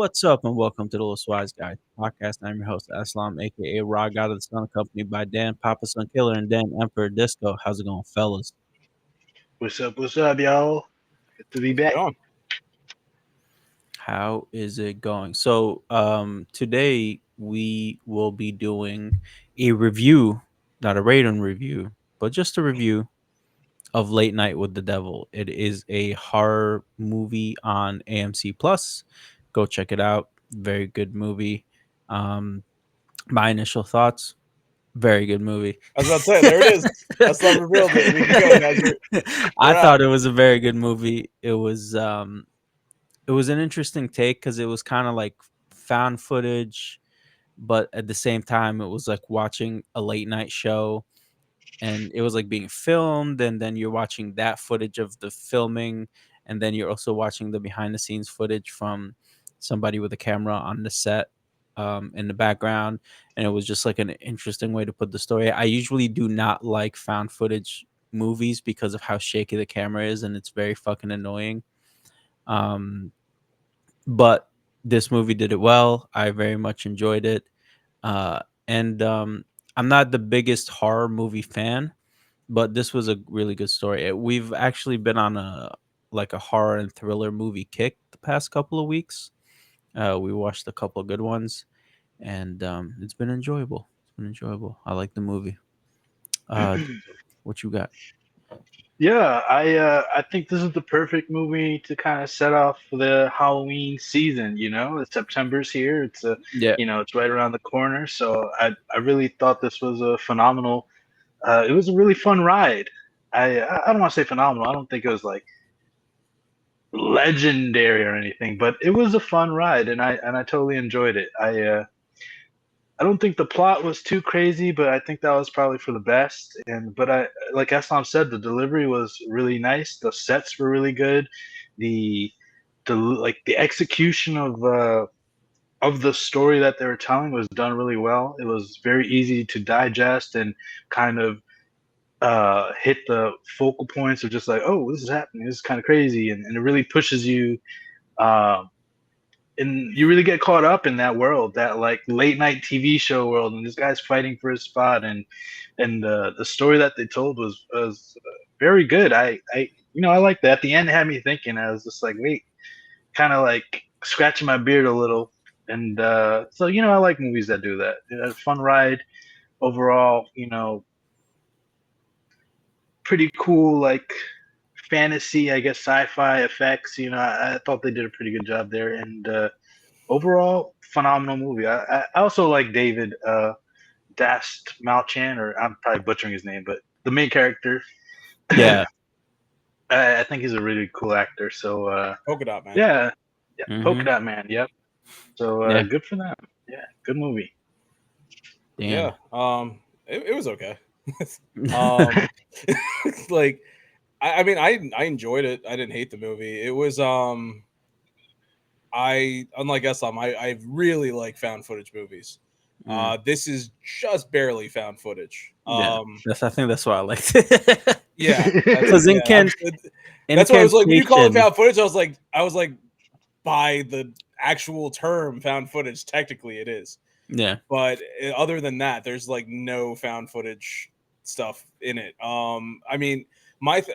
What's up, and welcome to the Little Wise Guy podcast. I'm your host, Eslam, aka Raw God of the Sun, accompanied by Dan, Papa Sun Killer, and Dan Emperor Disco. How's it going, fellas? What's up, y'all? Good to be back. Going. How is it going? Today we will be doing a review, not a rating review, but just a review of Late Night with the Devil. It is a horror movie on AMC Plus. Go check it out. Very good movie. Um, my initial thoughts, very good movie. I was about to say, there it is. Eslam revealed it. We can go, guys. I We're thought out. it was a very good movie. It was an interesting take because it was kind of like found footage, but at the same time it was like watching a late night show, and it was like being filmed, and then you're watching that footage of the filming, and then you're also watching the behind the scenes footage from somebody with a camera on the set, in the background. And it was just like an interesting way to put the story. I usually do not like found footage movies because of how shaky the camera is, and it's very fucking annoying. um but this movie did it well. I very much enjoyed it. And I'm not the biggest horror movie fan, but this was a really good story. We've actually been on a horror and thriller movie kick the past couple of weeks. We watched a couple of good ones, and it's been enjoyable. It's been enjoyable. I like the movie. Uh, what you got? Yeah, I think this is the perfect movie to kind of set off the Halloween season. September's here. Yeah, It's right around the corner. So I really thought this was a phenomenal. It was a really fun ride. I don't want to say phenomenal. I don't think it was like legendary or anything, but it was a fun ride, and I totally enjoyed it. I don't think the plot was too crazy, but I think that was probably for the best. But like Aslam said, the delivery was really nice. The sets were really good. The the execution of the story that they were telling was done really well. It was very easy to digest and kind of hit the focal points of just like, oh, this is happening. This is kind of crazy, and it really pushes you. Um, and you really get caught up in that world, that like late night TV show world, and this guy's fighting for his spot, and the story that they told was very good. I like that. At the end, it had me thinking. I was just like, wait, kind of like scratching my beard a little, and so I like movies that do that. Fun ride overall. Pretty cool, like fantasy, I guess, sci-fi effects. I thought they did a pretty good job there, and overall, phenomenal movie. I also like David Dast Malchan, or I'm probably butchering his name, but the main character. yeah. I think he's a really cool actor. So Polka Dot Man. yeah, Polka Hmm. Dot Man. Yep. So Yeah. good for them. Yeah, good movie. Yeah. Damn. It was okay. um, like, I mean, I enjoyed it. I didn't hate the movie. It was I unlike Eslam, I really like found footage movies. Mm. This is just barely found footage. Yeah. I think that's why I liked it. Yeah, Because that's why I was like, when you call it incantation. found footage, I was like, by the actual term found footage, technically it is. Yeah. But other than that, there's like no found footage stuff in it. I mean,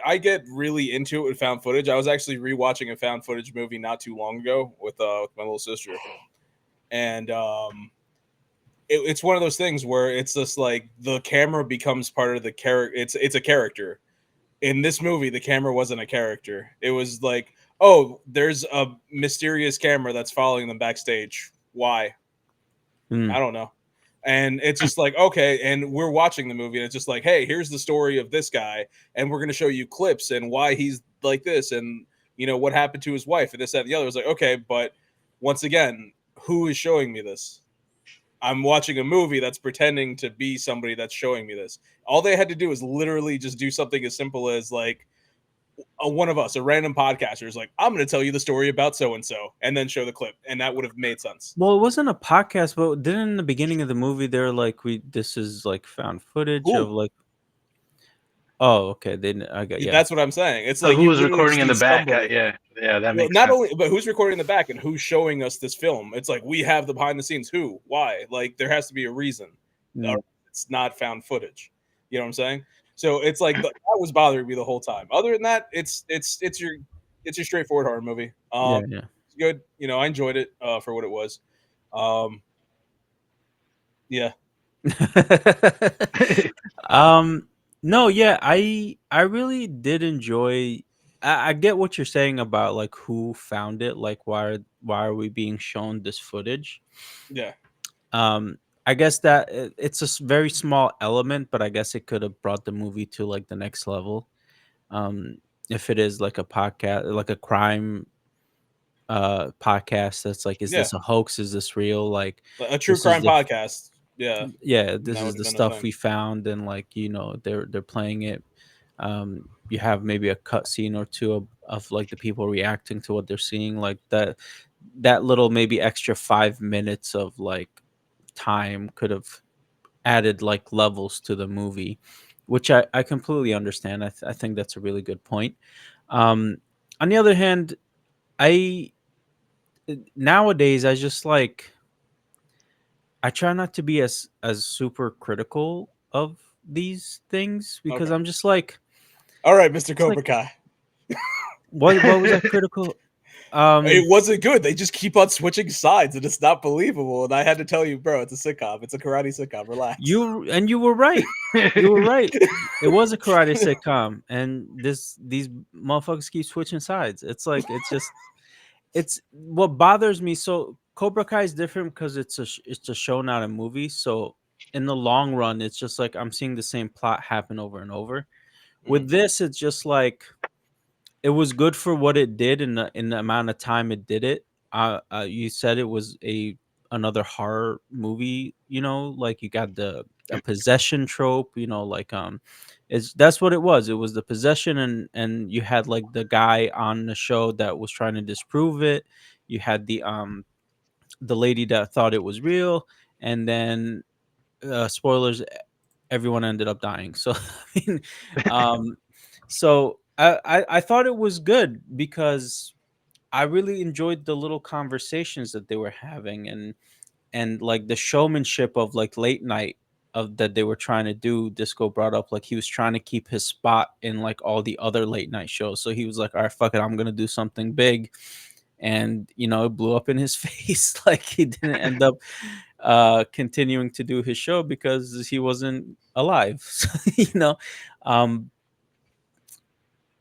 I get really into it with found footage. I was actually rewatching a found footage movie not too long ago with my little sister, and it's one of those things where it's just like the camera becomes part of the character. It's a character. In this movie, the camera wasn't a character. It was like, oh, there's a mysterious camera that's following them backstage. Why? Mm. I don't know. And it's just like, okay, and we're watching the movie, and it's just like, hey, here's the story of this guy, and we're going to show you clips and why he's like this, and what happened to his wife, and this, that, and the other. It's like, okay, but once again, who is showing me this? I'm watching a movie that's pretending to be somebody that's showing me this. All they had to do is literally just do something as simple as like one of us, a random podcaster, is like, I'm going to tell you the story about so and so, and then show the clip, and that would have made sense. Well, it wasn't a podcast, but didn't in the beginning of the movie they're like, this is like found footage of Who? like, Oh, okay. Then I got yeah. That's what I'm saying. It's So like who you was literally recording just in the need back? somebody. Yeah, that Well, makes not sense. only, but who's recording in the back and who's showing us this film? It's like we have the behind the scenes. Who? Why? Like there has to be a reason. Mm, Or it's not found footage. You know what I'm saying? So it's like that was bothering me the whole time. Other than that, it's your straightforward horror movie. yeah, yeah. It's good. You know, I enjoyed it for what it was. Um, yeah, um, no, yeah, I really did enjoy. I get what you're saying about like who found it, like why are we being shown this footage? yeah, Um, I guess that it's a very small element, but I guess it could have brought the movie to like the next level. Um, if it is like a podcast, like a crime podcast that's like, is yeah. this a hoax? Is this real? Like, A true this is crime the podcast. Yeah, yeah, that this would is have the been a stuff thing. we found, and like they're playing it. You have maybe a cut scene or two of like the people reacting to what they're seeing, like that little maybe extra 5 minutes of like time could have added like levels to the movie, which I completely understand. I think that's a really good point. Um, on the other hand, I nowadays I just like I try not to be as super critical of these things because Okay. I'm just like All right, Mr. it's like Cobra Kai. what was I critical? Um, It wasn't good. They just keep on switching sides, and it's not believable. And I had to tell you, bro, it's a sitcom. It's a karate sitcom. Relax. you were right. You were right. It was a karate sitcom, and these motherfuckers keep switching sides. It's like it's what bothers me. So Cobra Kai is different because it's a show, not a movie. So in the long run, it's just like I'm seeing the same plot happen over and over. Mhm. With this, it's just like it was good for what it did in the amount of time it did it. You said it was a another horror movie. Like you got the a possession trope. Like it's that's what it was. It was the possession, and you had like the guy on the show that was trying to disprove it. You had the lady that thought it was real, and then spoilers, everyone ended up dying. So I mean, um, so I thought it was good because I really enjoyed the little conversations that they were having, and like the showmanship of like late night of that they were trying to do. Disco brought up like he was trying to keep his spot in like all the other late night shows. So he was like, all right, fuck it, I'm gonna do something big. And it blew up in his face. Like he didn't end up continuing to do his show because he wasn't alive. So, um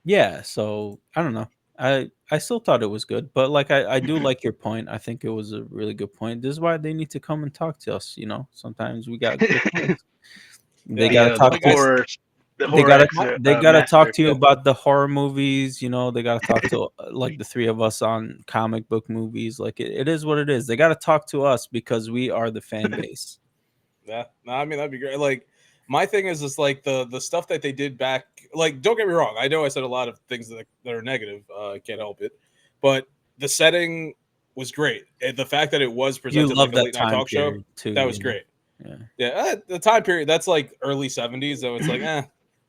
yeah, so I don't know. I still thought it was good, but like I do like your point. I think it was a really good point. This is why they need to come and talk to us. Sometimes we got good points. They Yeah. got to The talk Like to I, horror, the they horror got to expert, they got to talk master. to you yeah, about the horror movies. They got to talk to like the three of us on comic book movies. Like it is what it is. They got to talk to us because we are the fan base. yeah. No, I mean that'd be great. Like my thing is like the stuff that they did back. Like, don't get me wrong. I know I said a lot of things that are negative. I can't help it, but the setting was great. And the fact that it was You presented like love a that late night time talk show, period too, that was great. Yeah. Yeah, the time period that's like early '70s, so it's like,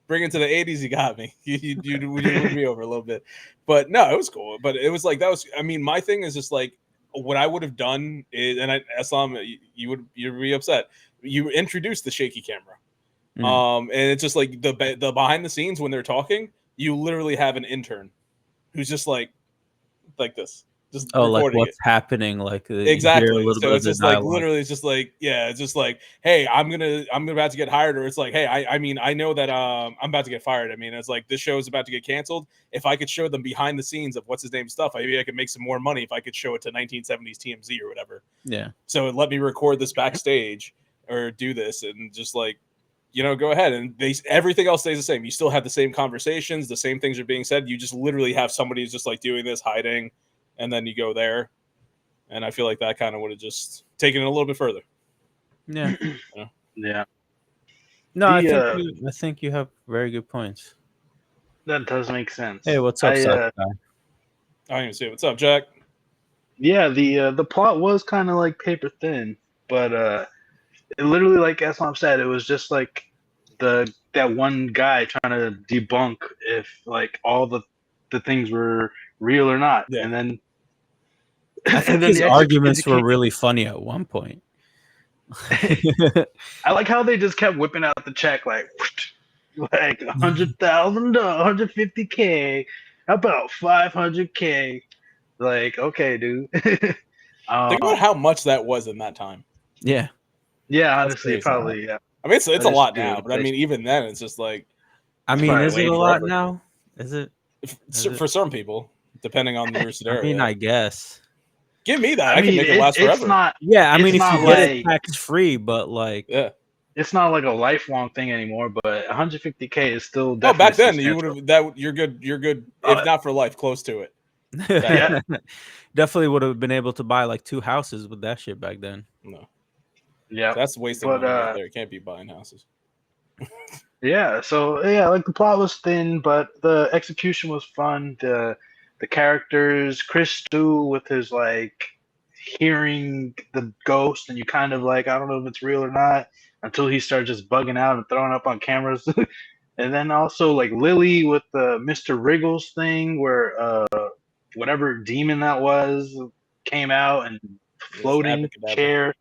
bring it to the '80s. You got me. You won me over a little bit, but no, it was cool. But it was like that was. I mean, my thing is just like what I would have done is, and Eslam, you'd be upset. You introduced the shaky camera, Mm. and it's just like the behind the scenes when they're talking. You literally have an intern who's just like this, just Oh, like recording it. what's happening? Like you hear a Exactly. little bit So of it's the just like dialogue. literally, it's just like, yeah, it's just like, hey, I'm about to get hired, or it's like, hey, I mean, I know that I'm about to get fired. I mean, it's like this show is about to get canceled. If I could show them behind the scenes of what's his name stuff, maybe I could make some more money if I could show it to 1970s TMZ or whatever. Yeah. So let me record this backstage or do this and just like, go ahead, and everything else stays the same. You still have the same conversations, the same things are being said. You just literally have somebody who's just like doing this, hiding, and then you go there. And I feel like that kind of would have just taken it a little bit further. Yeah. Yeah. No, I The think you have very good points. That does make sense. Hey, what's up, Seth? I don't even see it. What's up, Jack? Yeah, the plot was kind of like paper thin, but it literally, like Eslam said, it was just like the that one guy trying to debunk if like all the things were real or not, Yeah. and then I think his the arguments were execution. really funny at one point. I like how they just kept whipping out the check like 100,000, 150K. How about 500K? Like, okay, dude. Think about um, how much that was in that time. Yeah. yeah, That's honestly, crazy. probably, yeah. I mean, it's That a is lot true. now, but I mean, even then, it's just like I It's mean, probably is it way a more. lot now? Is it? Is it? for some people, depending on your I mean, scenario. I guess. Give me that. I I can mean, make it last it's forever. not. Yeah, I It's mean, if you not get it like tax free, but like, Yeah. it's not like a lifelong thing anymore. But 150K is still Oh, back definitely then you would substantial. have that. You're good. You're good. If Uh, not for life, close to it. yeah, definitely would have been able to buy like 2 houses with that shit back then. No, yeah. that's wasting But money right there. You can't be buying houses. yeah. So yeah, like the plot was thin, but the execution was fun. The characters, Chris Stew with his like hearing the ghost, and you kind of like I don't know if it's real or not until he started just bugging out and throwing up on cameras. And then also like Lily with the Mr. Wriggles thing where whatever demon that was came out and It's floating abracadabra. chair.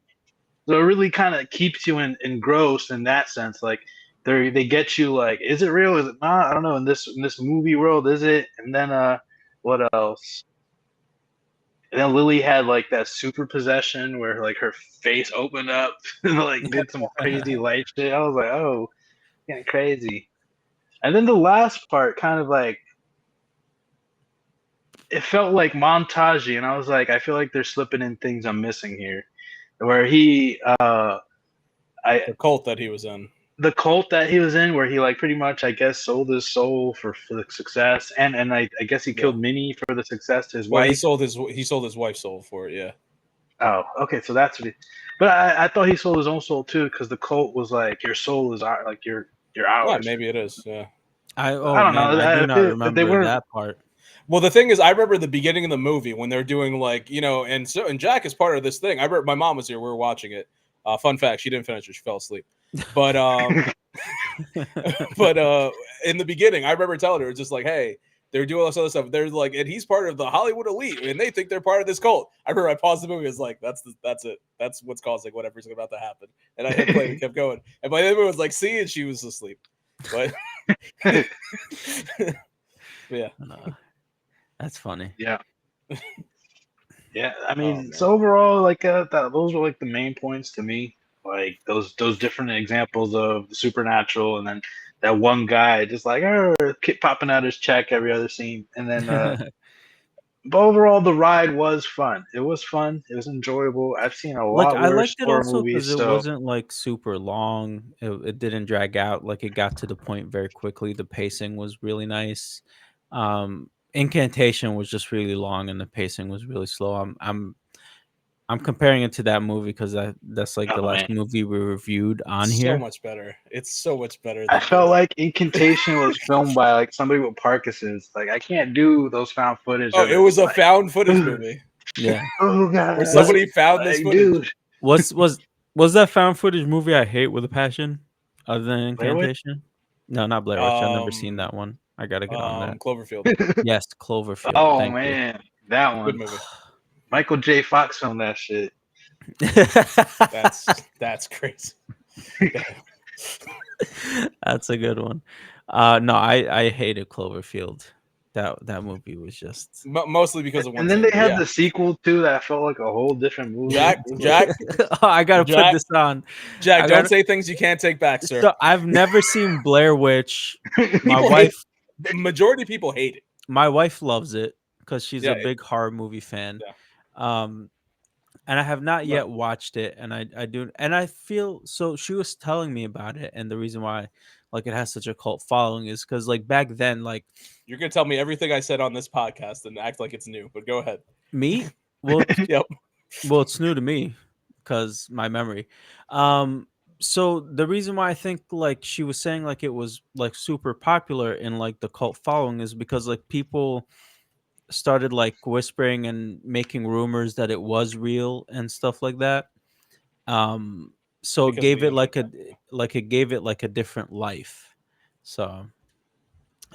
So it really kind of keeps you engrossed in that sense. Like they get you like, is it real? Is it not? I don't know. In this movie world, is it? And then what else? And then Lily had like that super possession where like her face opened up and like did some crazy light shit. I was like, oh, getting crazy. And then the last part kind of like it felt like montagey, and I was like, I feel like they're slipping in things I'm missing here. Where he I The cult that he was in. the cult that he was in, where he like pretty much I guess sold his soul for the success, and I guess he Yeah. killed Minnie for the success to his Well, wife. he sold his wife's soul for it. Yeah. Oh, okay, so that's what he. But I thought he sold his own soul too, because the cult was like your soul is our like your Yeah, ours. maybe it is. Yeah. I don't Man, know. I do not They remember weren't. that part. Well, the thing is, I remember the beginning of the movie when they're doing like and Jack is part of this thing. I remember my mom was here. We were watching it. Fun fact: she didn't finish it. She fell asleep. But in the beginning, I remember telling her, it's just like, hey, they're doing all this other stuff. They're like, and he's part of the Hollywood elite, and they think they're part of this cult. I remember I paused the movie. I was like, that's it. That's what's causing whatever's about to happen. And I hit play and kept going. And by the end, it was like, see, and she was asleep. But yeah. That's funny. Yeah. Yeah, I Oh, mean, man. so overall, like those were like the main points to me, like those different examples of the supernatural, and then that one guy just like keep popping out his check every other scene, and then but overall the ride was fun. It was fun. It was enjoyable. I've seen a Like, lot I worse liked it horror also because movies, it so wasn't, like, super long. It didn't drag out, like, it got to the point very quickly. The pacing was really nice. Incantation was just really long, and the pacing was really slow. I'm comparing it to that movie because that's, like, the oh last man, movie we reviewed on So here. much better. It's so much better I than felt this. like Incantation was filmed by like somebody with Parkinson's. Like I can't do those found footage Oh, of it it. was a Like, found footage movie Yeah. oh where Was god, somebody found this like footage. dude, was was was that found footage movie I hate with a passion other than Blair Witch. Incantation? No, not Blair Witch. I've never seen Um, that one. I gotta get on that. Cloverfield. Yes, Cloverfield. Oh Thank you. man, that Good one. movie. Michael J. Fox filmed that shit. That's crazy. That's a good one. No, I hated Cloverfield. That movie was just Mostly because of one And then thing. they But had yeah, the sequel too that felt like a whole different movie. Jack, It was like, Jack, Oh, I gotta put Jack, this on. Jack. I Don't gotta say things you can't take back, sir. so I've never seen Blair Witch. My People hate. wife The majority of people hate it. my wife loves it because she's Yeah, a big horror movie fan. yeah. Um and I have not No, yet watched it, and I do, and I feel so. She was telling me about it, and the reason why, like, it has such a cult following is because, like, back then, like, you're gonna tell me everything I said on this podcast and act like it's new. But go ahead. me, well, Yep. well, it's new to me because my memory. Um, so the reason why I think, like, she was saying, like, it was like super popular in like the cult following is because like people started like whispering and making rumors that it was real and stuff like that. um so it Because of gave the it like internet. it gave it like a different life. So,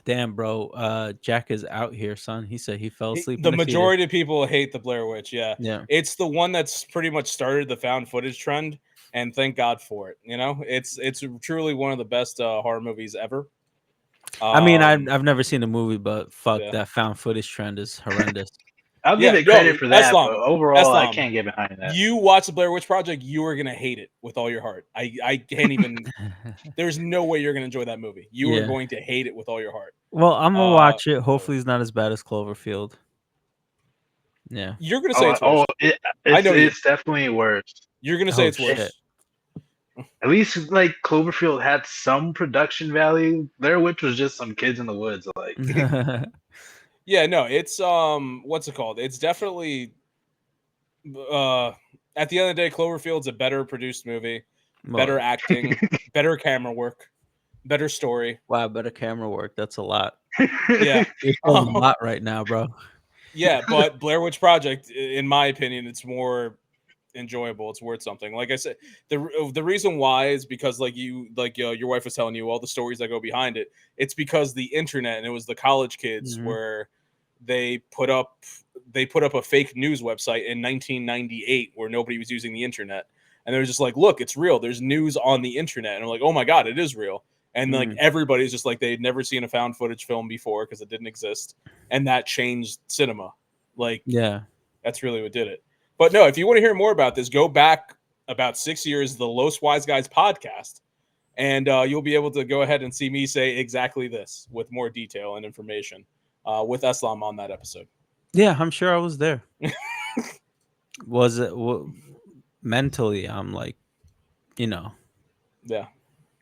damn, bro. Jack is out here, son. He said he fell asleep in The the theater. majority of people hate the Blair Witch. Yeah, Yeah. it's the one that's pretty much started the found footage trend, and thank God for it. You know, it's truly one of the best horror movies ever. I mean, Um, I've never seen the movie, but fuck, yeah, that found footage trend is horrendous. I'll give yeah. it Yo, credit for that, but Eslam, overall, I Eslam, can't get behind that. you watch the Blair Witch Project, you are gonna hate it with all your heart. I can't even. There's no way you're gonna enjoy that movie. You are Yeah. going to hate it with all your heart. Well, I'm gonna Uh, watch it. Hopefully, it's not as bad as Cloverfield. Yeah. you're gonna say it's Oh, worse. I know you. it's definitely worse. You're gonna say Oh it's shit. worse. At least like Cloverfield had some production value. Blair Witch was just some kids in the woods. Like Yeah, no, it's what's it called? It's definitely uh at the end of the day, Cloverfield's a better produced movie, better Well, acting, better camera work, better story. wow, better camera work. That's a lot. Yeah. You're saying a lot right now, bro. Yeah, but Blair Witch Project, in my opinion, it's more enjoyable. It's worth something. Like I said, the reason why is because your wife was telling you all the stories that go behind it. It's because the internet, and it was the college kids Mhm. where they put up a fake news website in 1998 where nobody was using the internet, and they were just like, look, it's real. There's news on the internet, and I'm like, oh my god, it is real. And like Mm. everybody's just like they'd never seen a found footage film before because it didn't exist, and that changed cinema. Like Yeah. that's really what did it. But no, if you want to hear more about this, go back about 6 years, the Los Wise Guys podcast, and you'll be able to go ahead and see me say exactly this with more detail and information with Eslam on that episode. Yeah, I'm sure I was there. Was it mentally? I'm like, you know, Yeah.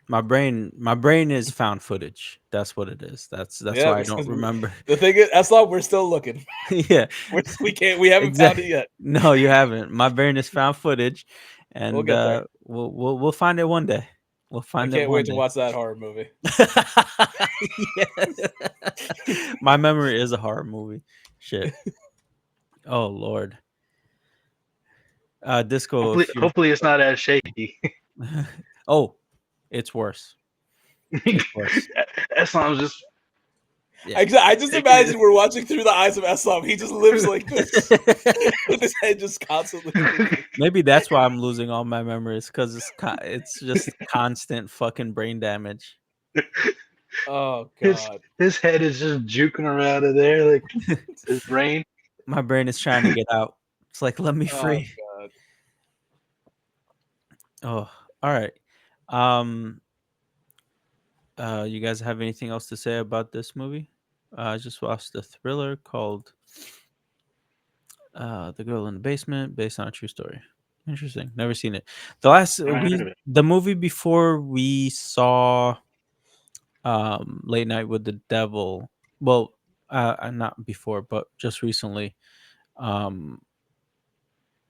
my brain is found footage. That's what it is. That's Yeah. why I don't remember. The thing is, Eslam, we're still looking. Yeah, We haven't found exactly. it yet. No, you haven't. My brain is found footage, We'll and get there. we'll find it one day. We'll I find it can't one wait to day. watch that horror movie. Yeah. My memory is a horror movie. Shit. Oh Lord. Disco. hopefully, If you. hopefully it's not as shaky. Oh, it's worse. It's worse. Eslam's just Yeah. I just taking imagine it. we're watching through the eyes of Eslam. He just lives like this with his head just constantly. Maybe that's why I'm losing all my memories because it's just constant fucking brain damage. Oh his god. his head is just juking around in there like his brain. My brain is trying to get out. It's like, let me Oh free. god. Oh, all right. Um, you guys have anything else to say about this movie? I just watched a thriller called "The Girl in the Basement," based on a true story. Interesting. Never seen it. The last Never heard of it. the movie before we saw Late Night with the Devil. Well, not before, but just recently. Um,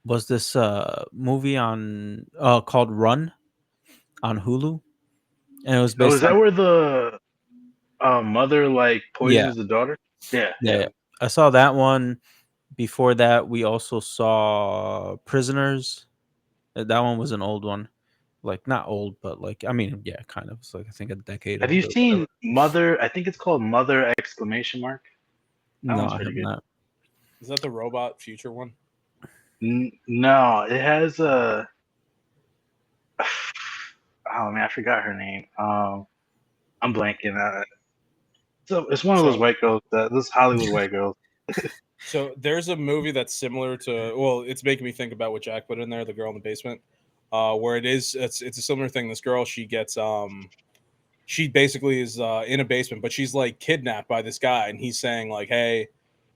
was this movie on called Run on Hulu, and it was Oh, based is that on where the mother like yeah, poisons the daughter? Yeah, yeah, yeah. yeah. I saw that one. Before that, we also saw Prisoners. That one was an old one, like not old, but like I mean, yeah, kind of. It's like I think a decade Have you old or seen whatever. Mother? I think it's called Mother exclamation mark. That No, one's I pretty have good. not. Is that the robot future one? No, it has a. Oh man, I forgot her name. I'm blanking. So it's one of those So white girls. Those Hollywood white girls. there's a movie that's similar to well, it's making me think about what Jack put in there, the girl in the basement. Where it's a similar thing. This girl, she gets she basically is in a basement, but she's like kidnapped by this guy, and he's saying like, "Hey,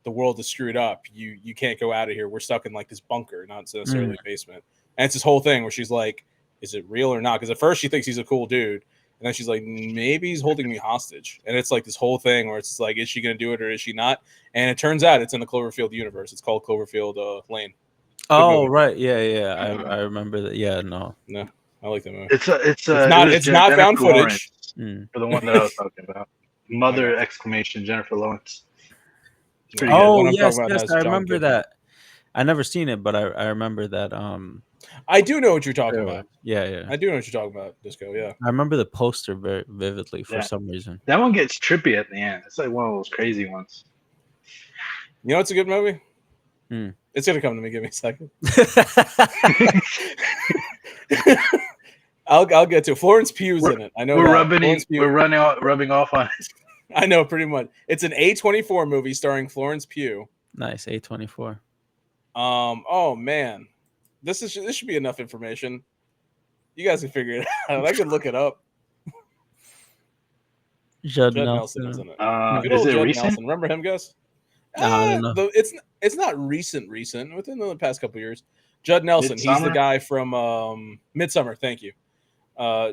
the world is screwed up. You can't go out of here. We're stuck in like this bunker, not Mm. necessarily a basement." And it's this whole thing where she's like, "Is it real or not?" Because at first she thinks he's a cool dude, and then she's like, "Maybe he's holding me hostage." And it's like this whole thing where it's like, "Is she going to do it or is she not?" And it turns out it's in the Cloverfield universe. It's called Cloverfield Lane. Good Oh movie. right, yeah, yeah. Uh, I remember that. Yeah, no. No, I like that movie. It was It's not found Jennifer Lawrence footage. Mm. for the one that I was talking about. I Mother got you. exclamation Jennifer Lawrence. It's Yeah, pretty the good. Oh one I'm talking yes, about yes, has I John remember Goodman. that. I never seen it, but I remember that. I do know what you're talking Trailer. about. Yeah, yeah. I do know what you're talking about, Disco. Yeah. I remember the poster very vividly for Yeah, some reason. that one gets trippy at the end. It's like one of those crazy ones. You know, it's a good movie. Hmm. It's gonna come to me. Give me a second. I'll get to it. Florence Pugh's in it. I know We're that. Florence Pugh. rubbing off on it. I know pretty much. It's an A24 movie starring Florence Pugh. Nice, A24. Oh man, this should be enough information. You guys can figure it out. I can look it up. Judd Judd Nelson is Nelson. in it. Good Is old it Judd recent? Nelson. Remember him, Gus? I don't know. It's not recent. Within the past couple years. Judd Nelson. He's the Midsommar? guy from Midsummer. Thank you.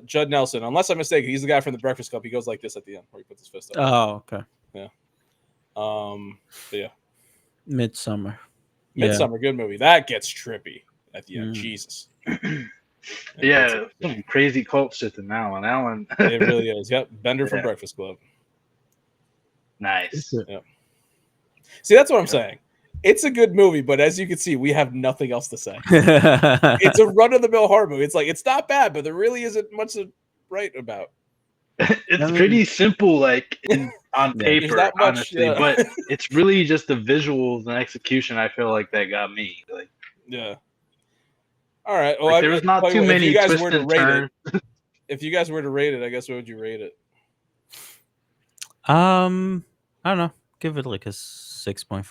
Judd Nelson. Unless I'm mistaken, he's the guy from The Breakfast Club. He goes like this at the end, where he puts his fist up. Oh, okay. Yeah. But yeah. Midsummer. Midsummer, good movie. That gets trippy at the end. Mm. Jesus. Yeah, some crazy cult shit in that one. That one, It really is. Yep. Bender from Yeah. Breakfast Club. nice. Yep. See, that's what I'm saying. It's a good movie, but as you can see, we have nothing else to say. It's a run-of-the-mill horror movie. It's like, it's not bad, but there really isn't much to write about. It's pretty simple, like on Yeah. paper, There's not much, honestly. yeah. But it's really just the visuals and execution. I feel like that got me. Like, Yeah. All right. Well, like there was not tell you too what, many if you guys twists were to and rate turns. it, if you guys were to rate it, I guess what would you rate it? I don't know. Give it like a 6.5,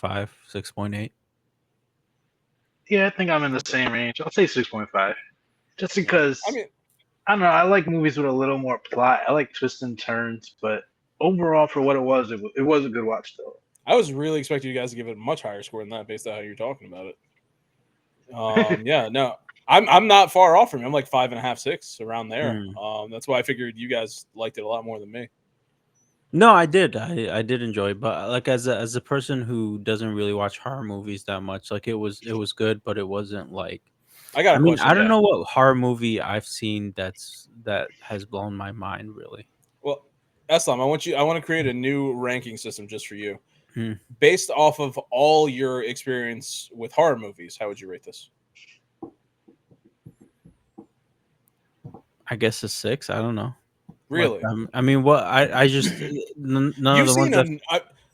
6.8. Yeah, I think I'm in the same range. I'll say 6.5, just because I mean, I don't know. I like movies with a little more plot. I like twists and turns, but overall, for what it was a good watch though. I was really expecting you guys to give it a much higher score than that based on how you're talking about it. Yeah, no, I'm not far off from you. I'm like 5.5, 6 around there. That's why I figured you guys liked it a lot more than me. No, I did. I did enjoy it, but like as a person who doesn't really watch horror movies that much, like it was good, but it wasn't like. I got I a mean, question. I don't know what horror movie I've seen that has blown my mind really. Well, Eslam, I want to create a new ranking system just for you. Hmm. Based off of all your experience with horror movies, how would you rate this? I guess a 6. I don't know. Really? Like, I mean, what I just none You've of the ones. seen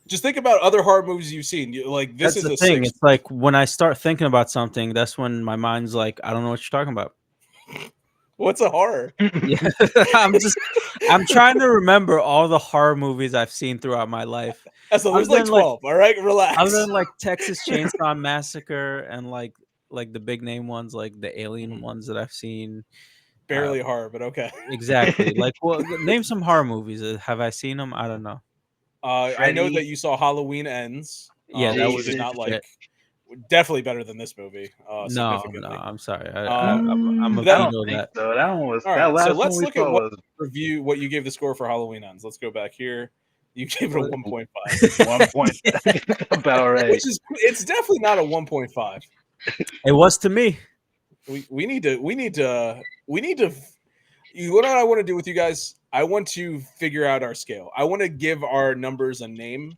just think about other horror movies you've seen. Like this That's is the a thing. 6. It's like when I start thinking about something, that's when my mind's like, I don't know what you're talking about. What's a horror? Yeah, I'm trying to remember all the horror movies I've seen throughout my life. So there's Other like than, like- 12. All right, relax. Other than like Texas Chainsaw Massacre and like the big name ones, like the Alien ones that I've seen. Barely horror, but okay. Exactly. Like, well, name some horror movies. Have I seen them? I don't know. I know Freddy. that you saw Halloween Ends. Yeah, that which was you did not shit. like. Definitely better than this movie. No, Significantly. I'm sorry. I'm a I don't veto think that. so. That one was All that right, last so one let's we look at saw what was review what you gave the score for Halloween Ends. Let's go back here. You gave it a 1.5, 1 point. About right. which is it's definitely not a 1.5. It was to me. We need to what I want to do with you guys, I want to figure out our scale. I want to give our numbers a name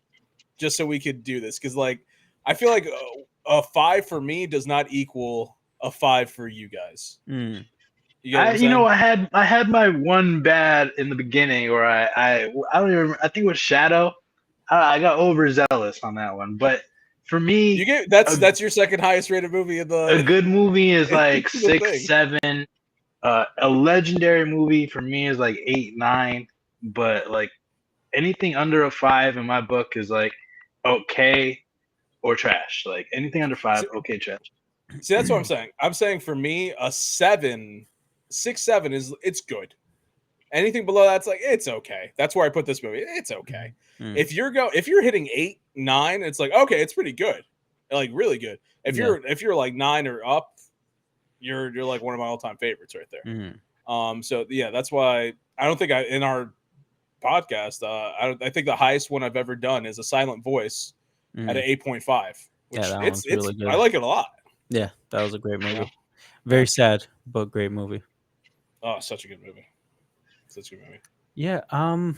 just so we could do this, because like I feel like a 5 for me does not equal a 5 for you guys. Mm. You, get what I'm You saying? know, I had my one bad in the beginning where I don't even remember, I think it was Shadow. I got overzealous on that one, but for me, You get that's your second highest rated movie in the a good movie is like The 6, thing. 7. A legendary movie for me is like 8, 9. But like anything under a 5 in my book is like okay or trash. Like anything under 5, okay, trash. See, that's what I'm saying. I'm saying for me, a 7, 6, 7 is it's good. Anything below that's like it's okay. That's where I put this movie. It's okay. Mm. If you're hitting 8, 9, it's like okay, it's pretty good, like really good. If you're like 9 or up, you're like one of my all time favorites right there. Mm. So yeah, that's why I don't think in our podcast, I think the highest one I've ever done is A Silent Voice at an 8.5. Which that one's really good. I like it a lot. Yeah, that was a great movie. Yeah. Very sad, but great movie. Oh, such a good movie. Such a good movie. Yeah. I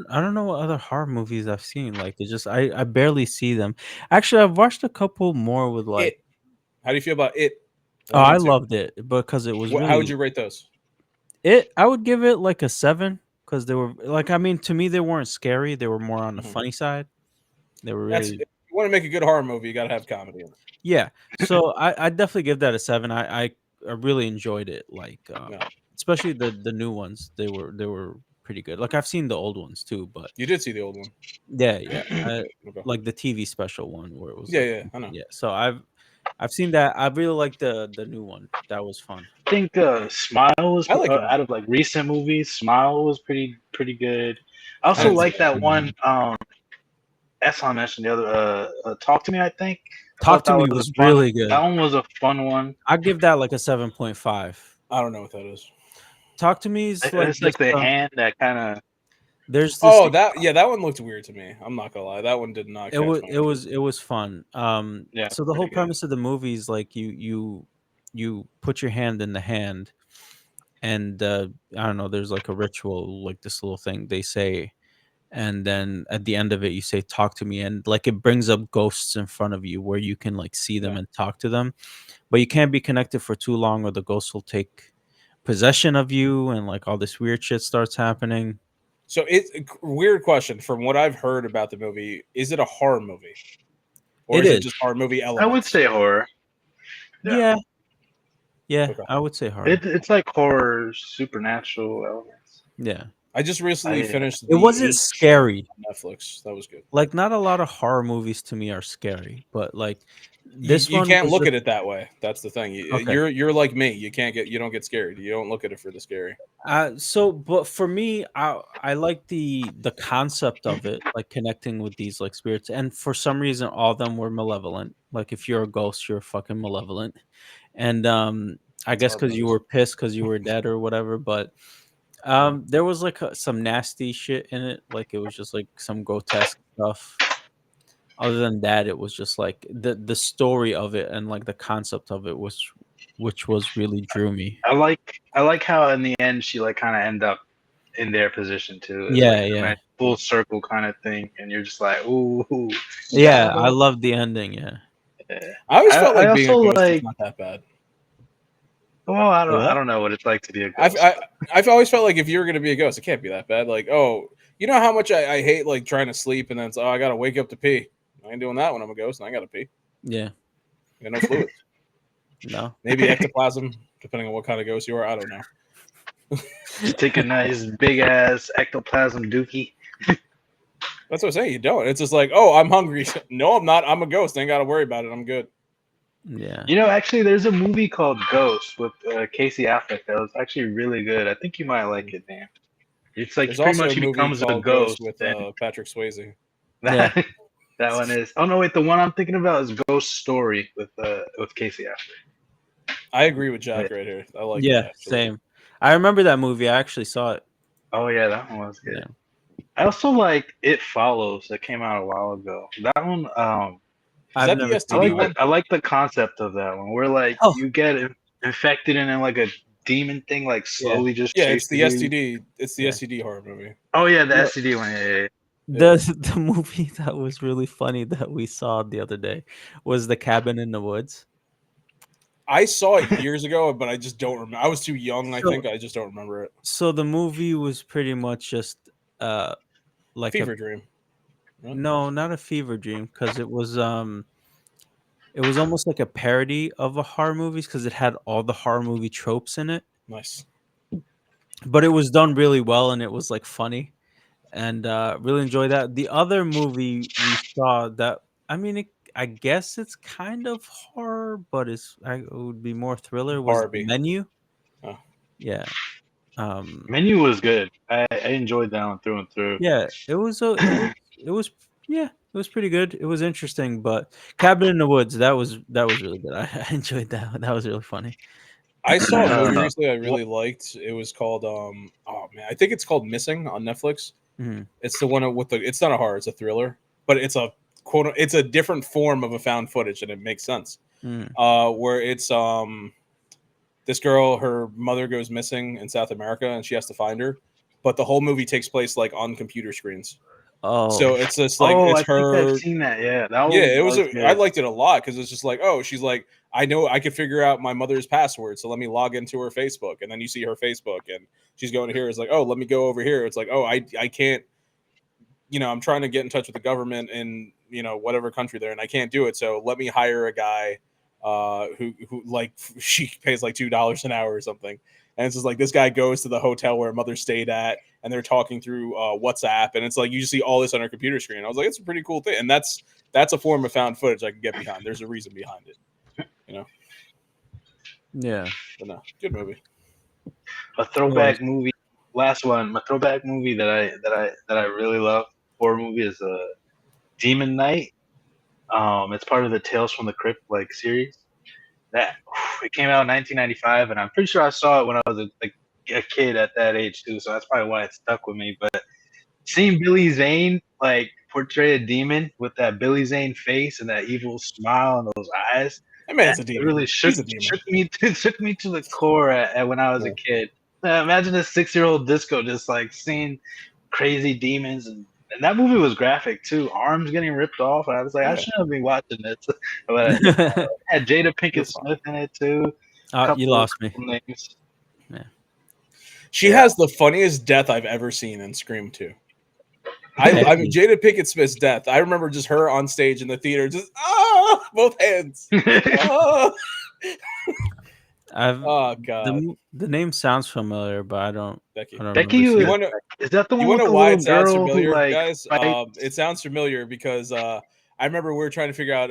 don't know what other horror movies I've seen. Like, it's just I barely see them. Actually, I've watched a couple more with like How do you feel about it? Oh, One I and two. loved it because it was How would really you rate those? I would give it like a 7 because they were like I mean to me they weren't scary. They were more on the Mhm. funny side. They were That's really if you want to make a good horror movie, you got to have comedy in it. yeah. So I definitely give that a 7. I really enjoyed it. Like Yeah, especially the new ones. They were pretty good. Like I've seen the old ones too, but you did see the old one. yeah, yeah. Okay. Like the TV special one where it was Yeah, like yeah, I know. yeah. So I've seen that. I really like the new one. That was fun. I think Smile was I like him. out of like recent movies. Smile was pretty good. I I also didn't see like that. that one. Eslam mentioned the other. Talk to me. I think I Talk thought to that Me was a was fun. really That good. one was a fun one. I give that like a 7.5. I don't know what that is. Talk to Me is like It's like this. the hand that kind of. There's this. Oh, that one looked weird to me. I'm not gonna lie. That one did not It catch was my it interest. was it was fun. Yeah, So the whole pretty good. premise of the movie is like you put your hand in the hand, and I don't know. There's like a ritual, like this little thing they say, and then at the end of it, you say "Talk to me," and like it brings up ghosts in front of you where you can like see them Yeah. and talk to them, but you can't be connected for too long, or the ghost will take possession of you, and like all this weird shit starts happening. So it's a weird question. From what I've heard about the movie, is it a horror movie or It is it is. just horror movie I would elements? say horror. Yeah, Yeah, yeah, Okay. I would say horror. it's like horror, supernatural elements. Yeah. I just recently I finished It the wasn't It show scary. on Netflix. That was good. Like, not a lot of horror movies to me are scary, but, like, You, this you one can't was look just at it that way. That's the thing. okay. You're like me. You don't get scared. You don't look at it for the scary. So but for me, I like the concept of it, like, connecting with these, like, spirits, and for some reason, all of them were malevolent. Like, if you're a ghost, you're fucking malevolent, and, I That's guess horror because you movies. were pissed because you were dead or whatever, but, Yeah. there was, like, some nasty shit in it, like, it was just, like, some grotesque stuff. Other than that, it was just like the story of it and like the concept of it was which was really drew me. I like how in the end she like kind of end up in their position too. It's like Yeah, a yeah. nice full circle kind of thing, and you're just like, ooh, Yeah, got I him. love the ending, yeah. Yeah. I always felt I like being a also ghost is like. not that bad. Well, The I what? don't know what it's like to be a I've ghost. I, I've always felt like if you were gonna be a ghost, it can't be that bad. Like, oh, you know how much I hate like trying to sleep and then it's, oh, I gotta wake up to pee. I ain't doing that when I'm a ghost and I gotta pee. Yeah. I got no fluids. No. Maybe ectoplasm, depending on what kind of ghost you are. I don't know. Just take a nice big ass ectoplasm dookie. That's what I'm saying. You don't. It's just like, oh, I'm hungry. No, I'm not. I'm a ghost. I ain't got to worry about it. I'm good. Yeah. You know, actually, there's a movie called Ghost with Casey Affleck that was actually really good. I think you might like it, man. It's like There's pretty also much a he movie becomes a called Ghost ghost, with and Patrick Swayze. Yeah. that that one is. Oh no, wait, the one I'm thinking about is Ghost Story with Casey Affleck. I agree with Wait. Jack right here. I like that Yeah, actually. same. I remember that movie. I actually saw it. Oh yeah, that one was good. Yeah. I also like It Follows that came out a while ago. That one, Is I've that the never seen STD that. one? I like the concept of that one, where like Oh, you get infected and then like a demon thing like yeah. slowly just Yeah, it's chases the you. STD. It's the Yeah. STD horror movie. Oh yeah, the No, SCD one. Yeah. Yeah. the movie that was really funny that we saw the other day was The Cabin in the Woods. I saw it years ago, but I just don't remember. I was too young. I So think I just don't remember it. so the movie was pretty much just uh like a Fever Dream. Right? no, not a fever dream because it was almost like a parody of a horror movies because it had all the horror movie tropes in it, Nice. but it was done really well and it was like funny and really enjoyed that. The other movie we saw that I mean, I guess it's kind of horror, but it would be more thriller. Was The Barbie. Menu? Oh. Yeah, Menu was good. I enjoyed that one through and through. yeah. It was yeah. It was pretty good. It was interesting, but Cabin in the Woods that was really good. I enjoyed that. That was really funny. I saw a movie Uh, recently I what? really liked. It was called oh man, I think it's called Missing on Netflix. Mhm. It's the one with the it's not a horror, it's a thriller, but it's a it's a different form of a found footage and it makes sense. Mm. Where it's this girl, her mother goes missing in South America and she has to find her. But the whole movie takes place like on computer screens. Oh, So it's just like Oh, it's I think I've her. seen that. Yeah, that Yeah, one it was. was I good. liked it a lot because it's just like, oh, she's like, I know I could figure out my mother's password, so let me log into her Facebook, and then you see her Facebook, and she's going here. It's like, oh, let me go over here. It's like, oh, I can't. I'm trying to get in touch with the government in whatever country they're in. I can't do it, so let me hire a guy who like she pays like $2 an hour or something. And it's just like this guy goes to the hotel where mother stayed at, and they're talking through WhatsApp, and it's like you just see all this on her computer screen. I was like, it's a pretty cool thing, and that's a form of found footage I can get behind. There's a reason behind it, you know. yeah. But no, good movie. A It was. throwback movie. Last one. My throwback movie that I really love, horror movie, is Demon Knight. It's part of the Tales from the Crypt like series. That it came out in 1995, and I'm pretty sure I saw it when I was a kid at that age too. So that's probably why it stuck with me. But seeing Billy Zane like portray a demon with that Billy Zane face and that evil smile and those eyes, That man's that a demon. really He's a demon. shook me shook me to the core at when I was a Yeah. kid. Imagine a 6-year-old disco just like seeing crazy demons, and that movie was graphic too. Arms getting ripped off. I was like, I Yeah, shouldn't be watching this. But it had Jada it Pinkett was fun. Smith in it too. You Couple lost me. names. Yeah. She Yeah. has the funniest death I've ever seen in Scream 2. I mean, Becky. Jada Pinkett Smith's death. I remember just her on stage in the theater, just both hands. Ah! I've Oh God, the name sounds familiar, but I don't Becky. remember Becky You seeing was, it. want to is that the you one want with to the why little it sounds girl who familiar, like guys? fights? It sounds familiar because I remember we were trying to figure out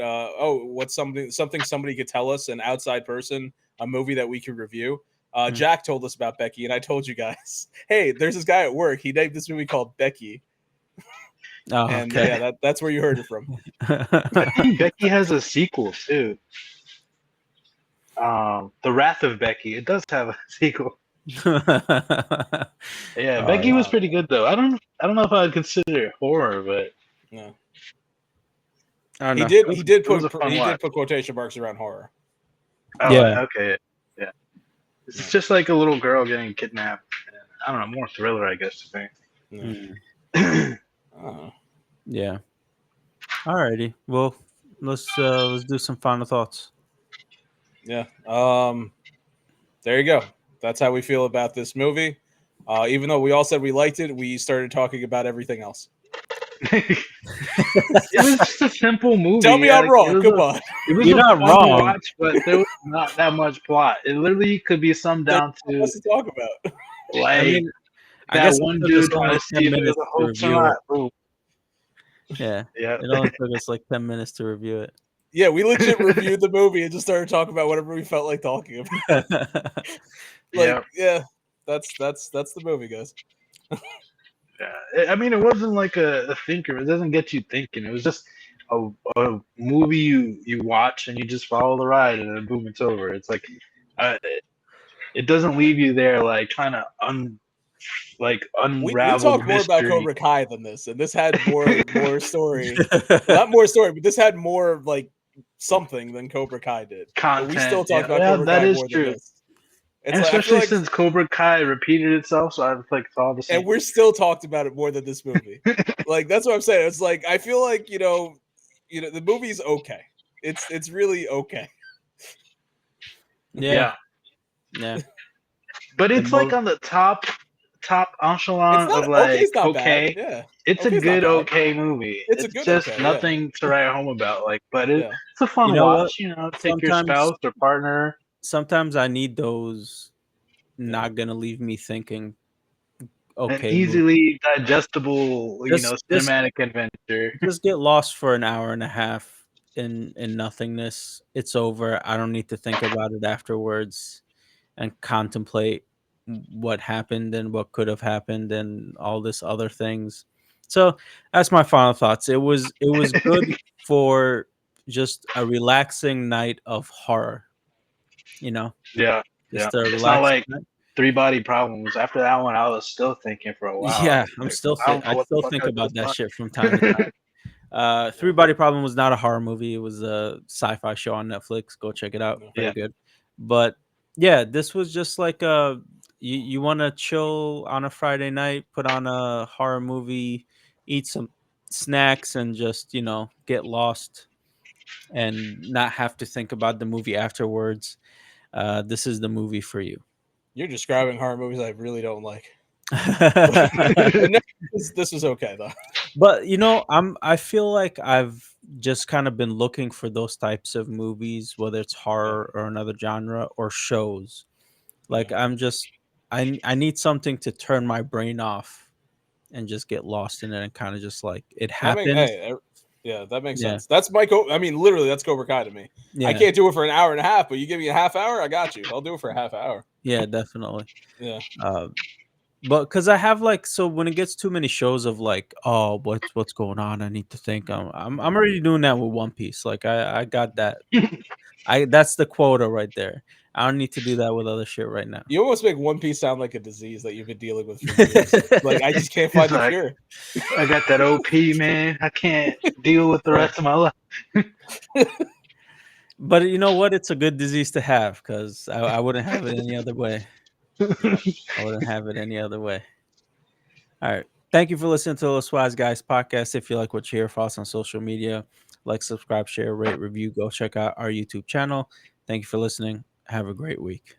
what's something somebody could tell us, an outside person, a movie that we could review. Hmm. Jack told us about Becky, and I told you guys, hey, there's this guy at work. He named this movie called Becky, Oh, and okay. yeah, that's where you heard it from. I think Becky has a sequel too. The Wrath of Becky. It does have a sequel. Yeah, Oh, Becky was yeah. pretty good though. I don't know if I would consider it horror, but No. I don't He know. did. it He was did it was put. a fun He watch. did put quotation marks around horror. Oh, Yeah. okay, yeah. It's Yeah. just like a little girl getting kidnapped. I don't know, more thriller, I guess. To Yeah. Mm, think. yeah. Alrighty. Well, let's do some final thoughts. Yeah. There you go. That's how we feel about this movie. Even though we all said we liked it, we started talking about everything else. It was just a simple Tell movie. me I'm Like wrong. Come on. it was You're a not fun wrong. watch, but there was not that much plot. It literally could be summed There's down not to much to talk about. I like mean, I that guess it one took us dude only trying like to see 10 if it was minutes a to hoax or review it. not. Boom. Yeah. Yeah. It only took us like 10 minutes to review it. Yeah, we legit reviewed the movie and just started talking about whatever we felt like talking about. Yeah. Yeah, that's the movie, guys. Yeah. I mean, it wasn't like a thinker. It doesn't get you thinking. It was just a movie you watch and you just follow the ride and then boom, it's over. It's like uh, it doesn't leave you there like trying to We unravel the talked more about mystery. Cobra Kai than this, and this had more story. Well, not more story, but this had more like something than Cobra Kai did. But we still Content. talked Yeah, about yeah, Cobra that Kai is more than true. this. It's And like I feel especially like, since Cobra Kai repeated itself, so I've like it's all the and same. we're still talked about it more than this movie. Like that's what I'm saying. It's like I feel like the movie's okay. It's really okay. Yeah. Yeah, Yeah. but The it's like mo on the top It's echelon not of okay's like not bad. okay. Yeah, It's a okay's not good bad. okay movie. It's a It's good just okay. Yeah, nothing to write home about. Like, but yeah. it's a You fun know what? watch. Take your Sometimes spouse or partner. sometimes I need those Yeah. not gonna leave me thinking An okay movie. easily digestible, Just just cinematic adventure. just get lost for an hour and a half in nothingness. It's over. I don't need to think about it afterwards and contemplate what happened and what could have happened and all this other things. So that's my final thoughts. It was good for just a relaxing night of horror, you know, Yeah, yeah. just a It's not relaxing like night. Three Body Problems. After that one, I was still thinking for a while. I Yeah, was like, I don't I know what the still fuck think I about just that watched. shit from time to time. Three Yeah. Body Problem was not a horror movie. It was a sci-fi show on Netflix. Go check it out. Yeah. Very Yeah, good. But yeah, this was just like you want to chill on a Friday night, put on a horror movie, eat some snacks and just, get lost and not have to think about the movie afterwards, this is the movie for you. You're describing horror movies I really don't like. No, this is okay though. But I feel like I've just kind of been looking for those types of movies, whether it's Yeah, horror or another genre or shows. yeah. Like I need something to turn my brain off and just get lost in it and kind of just like it That make happens. hey, yeah, that makes Yeah. sense. That's my I mean, literally, that's Cobra Kai to me. I Yeah. can't do it for an hour and a half, but you give me a half hour, I got you. I'll do it for a half hour. Yeah, definitely. Yeah, Uh, but because I have like, so when it gets too many shows of like, oh, what's going on? I need to think. I'm already doing that with One Piece. Like I got that. That's the quota right there. I don't need to do that with other shit right now. you almost make One Piece sound like a disease that you've been dealing with for years. Like I just can't He's find the like, cure. I got that OP, man. I can't deal with the rest of my life. But you know what? It's a good disease to have because I wouldn't have it any other way. I wouldn't have it any other way. All right. Thank you for listening to the Swaz Guys podcast. If you like what you hear, follow us on social media. Like, subscribe, share, rate, review. Go check out our YouTube channel. Thank you for listening. Have a great week.